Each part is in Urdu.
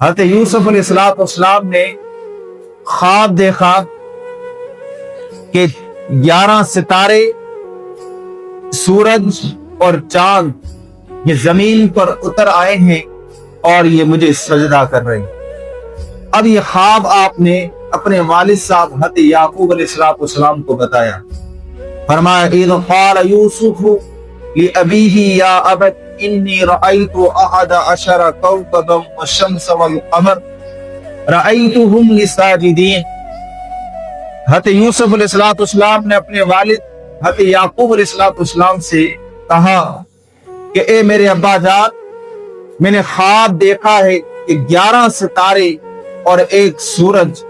حضرت یوسف علیہ السلام نے خواب دیکھا کہ 11 ستارے، سورج اور چاند یہ زمین پر اتر آئے ہیں اور یہ مجھے سجدہ کر رہے ہیں۔ اب یہ خواب آپ نے اپنے والد صاحب حضرت یعقوب علیہ السلام کو بتایا۔ فرمایا اذ قال یوسف لأبیہ یا ابت انی رأیت احد عشر کوکبا والشمس والقمر رأیتهم لی ساجدین۔ حضرت یوسف علیہ السلام نے اپنے والد حضرت یعقوب علیہ السلام سے کہا کہ اے میرے ابا جان، میں نے خواب دیکھا ہے کہ 11 ستارے اور ایک سورج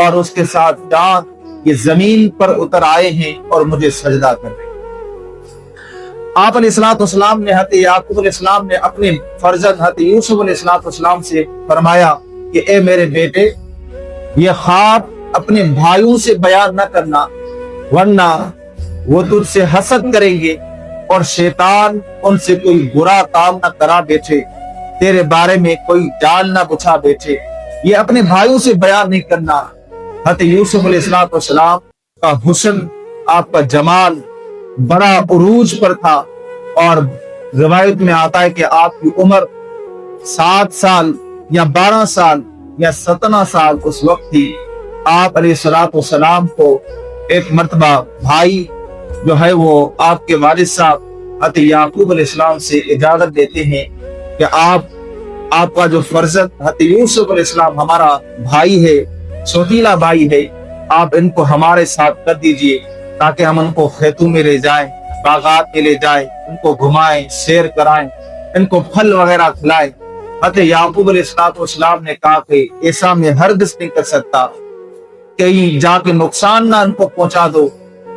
اور اس کے ساتھ چاند یہ زمین پر اتر آئے ہیں اور مجھے سجدہ کر رہے ہیں۔ آپ علیہ السلام نے حضرت یعقوب علیہ السلام نے اپنے فرزند حضرت یوسف علیہ السلام سے فرمایا کہ اے میرے بیٹے، یہ خواب اپنے بھائیوں سے بیان نہ کرنا، ورنہ وہ تجھ سے حسد کریں گے اور شیطان ان سے کوئی برا کام نہ کرا بیٹھے، تیرے بارے میں کوئی جال نہ بچھا بیٹھے۔ یہ اپنے بھائیوں سے بیان نہیں کرنا۔ حضرت یوسف علیہ السلام کا حسن، آپ کا جمال بڑا عروج پر تھا، اور روایت میں آتا ہے کہ آپ کی عمر 7 سال یا 12 سال یا 17 سال اس وقت تھی۔ آپ علیہ السلام کو ایک مرتبہ بھائی جو ہے وہ آپ کے والد صاحب حضرت یعقوب علیہ السلام سے اجازت دیتے ہیں کہ آپ کا جو فرزند حضرت یوسف علیہ السلام ہمارا بھائی ہے، سوتیلا بھائی ہے، آپ ان کو ہمارے ساتھ کر دیجئے تاکہ ہم ان کو کھیتوں میں لے جائیں، باغات میں لے جائیں، ان کو گھمائیں، سیر کرائیں، ان کو پھل وغیرہ کھلائیں۔ حضرت یعقوب علیہ السلام نے کہا کہ ایسا میں ہرگز نہیں کر سکتا، کہیں جا کے نقصان نہ ان کو پہنچا دو۔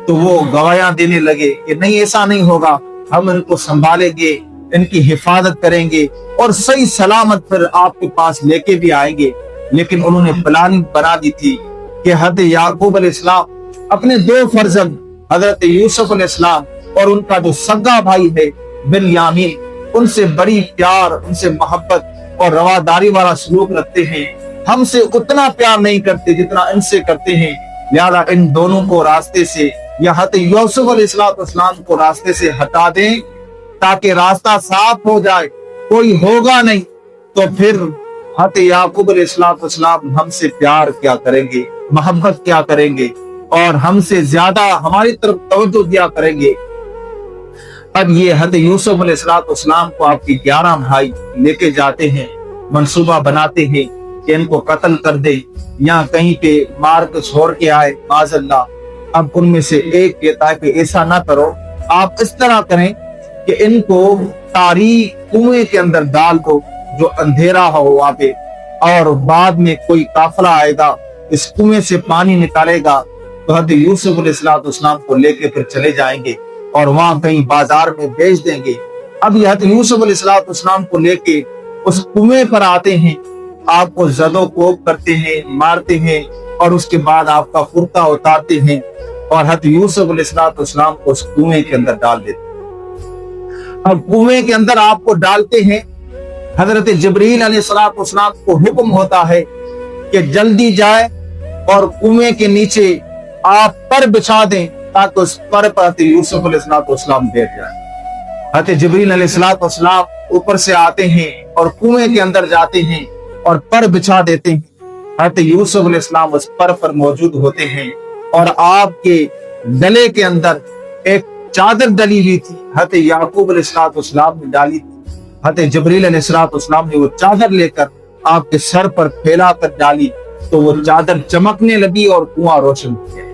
تو وہ گواہیاں دینے لگے کہ نہیں، ایسا نہیں ہوگا، ہم ان کو سنبھالیں گے، ان کی حفاظت کریں گے اور صحیح سلامت پھر آپ کے پاس لے کے بھی آئیں گے۔ لیکن انہوں نے پلاننگ بنا دی تھی کہ حضرت یعقوب علیہ السلام اپنے 2 فرزند حضرت یوسف علیہ السلام اور ان کا جو سگا بھائی ہے بنیامین، ان سے بڑی پیار، ان سے محبت اور رواداری والا سلوک رکھتے ہیں۔ ہم سے اتنا پیار نہیں کرتے جتنا ان سے کرتے ہیں، لہذا ان دونوں کو راستے سے یا حضرت یوسف علیہ السلام کو راستے سے ہٹا دیں تاکہ راستہ صاف ہو جائے، کوئی ہوگا نہیں تو پھر حضرت یعقوب علیہ السلام ہم سے پیار کیا کریں گے، محبت کیا کریں گے اور ہم سے زیادہ ہماری طرف توجہ دیا کریں گے۔ اب یہ حضرت یوسف علیہ السلام کو آپ کی 11 بھائی لے کے جاتے ہیں، منصوبہ بناتے ہیں کہ ان کو قتل کر دے یا کہیں پہ مار کے چھوڑ کے آئے معاذ اللہ۔ اب ان میں سے ایک کہتا ہے کہ ایسا نہ کرو، آپ اس طرح کریں کہ ان کو تاریک کنویں کے اندر ڈال دو جو اندھیرا ہو وہاں پہ، اور بعد میں کوئی قافلہ آئے گا اس کنویں سے پانی نکالے گا تو حضرت یوسف علیہ السلام کو لے کے پھر چلے جائیں گے اور وہاں کہیں بازار میں بیچ دیں گے۔ اب یہ حضرت یوسف علیہ السلام کو لے کے اس کنویں پر آتے ہیں، آپ کو زد و کوب کرتے ہیں، مارتے ہیں اور اس کے بعد آپ کا کرتا اتارتے ہیں اور حضرت یوسف علیہ السلام کو اس کنویں کے اندر ڈال دیتے ہیں۔ اب کنویں کے اندر آپ کو ڈالتے ہیں، حضرت جبریل علیہ السلام کو حکم ہوتا ہے کہ جلدی جائے اور کنویں کے نیچے آپ پر بچھا دیں تاکہ اس پر حضرت یوسف علیہ السلام بیٹھ جائے۔ حضرت جبریل علیہ السلام اوپر سے آتے ہیں اور کنویں کے اندر جاتے ہیں اور پر بچھا دیتے ہیں۔ حضرت یوسف علیہ السلام اس پر موجود ہوتے ہیں اور آپ کے گلے کے اندر ایک چادر ڈلی ہوئی تھی، حضرت یعقوب علیہ السلام نے ڈالی تھی۔ حضرت جبریل علیہ السلام نے وہ چادر لے کر آپ کے سر پر پھیلا کر ڈالی تو وہ چادر چمکنے لگی اور کنواں روشن ہو گیا۔